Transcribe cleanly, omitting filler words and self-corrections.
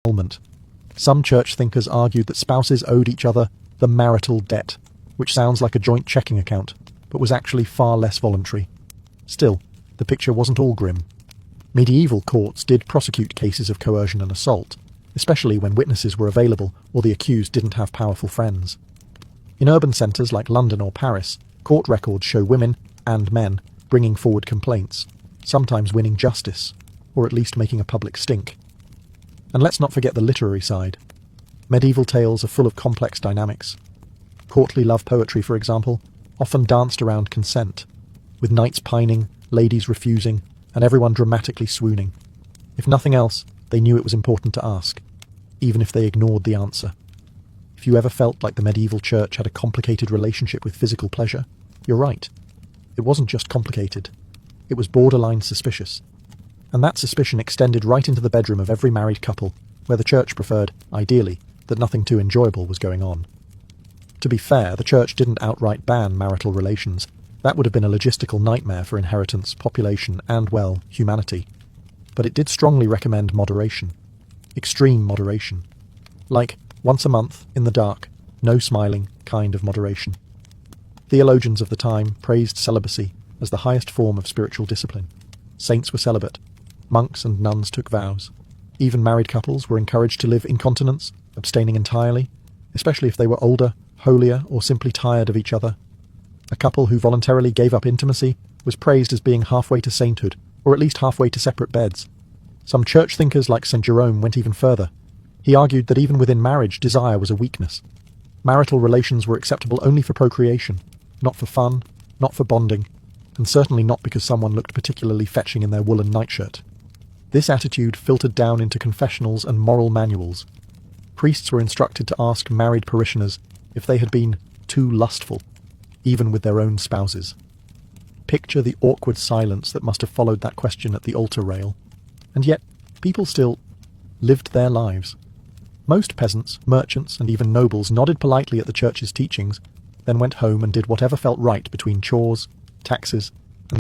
annulment. Some church thinkers argued that spouses owed each other the marital debt, which sounds like a joint checking account, but was actually far less voluntary. Still, the picture wasn't all grim. Medieval courts did prosecute cases of coercion and assault, especially when witnesses were available or the accused didn't have powerful friends. In urban centres like London or Paris, court records show women and men bringing forward complaints, sometimes winning justice, or at least making a public stink. And let's not forget the literary side. Medieval tales are full of complex dynamics. Courtly love poetry, for example, often danced around consent, with knights pining, ladies refusing, and everyone dramatically swooning. If nothing else, they knew it was important to ask, even if they ignored the answer. If you ever felt like the medieval church had a complicated relationship with physical pleasure, you're right. It wasn't just complicated. It was borderline suspicious. And that suspicion extended right into the bedroom of every married couple, where the church preferred, ideally, that nothing too enjoyable was going on. To be fair, the church didn't outright ban marital relations. That would have been a logistical nightmare for inheritance, population, and, well, humanity. But it did strongly recommend moderation. Extreme moderation. Like, once a month, in the dark, no smiling kind of moderation. Theologians of the time praised celibacy as the highest form of spiritual discipline. Saints were celibate. Monks and nuns took vows. Even married couples were encouraged to live in continence, abstaining entirely, especially if they were older, holier, or simply tired of each other. A couple who voluntarily gave up intimacy was praised as being halfway to sainthood, or at least halfway to separate beds. Some church thinkers like St. Jerome went even further. He argued that even within marriage, desire was a weakness. Marital relations were acceptable only for procreation, not for fun, not for bonding, and certainly not because someone looked particularly fetching in their woolen nightshirt. This attitude filtered down into confessionals and moral manuals. Priests were instructed to ask married parishioners if they had been too lustful, even with their own spouses. Picture the awkward silence that must have followed that question at the altar rail. And yet, people still lived their lives. Most peasants, merchants, and even nobles nodded politely at the church's teachings, then went home and did whatever felt right between chores, taxes,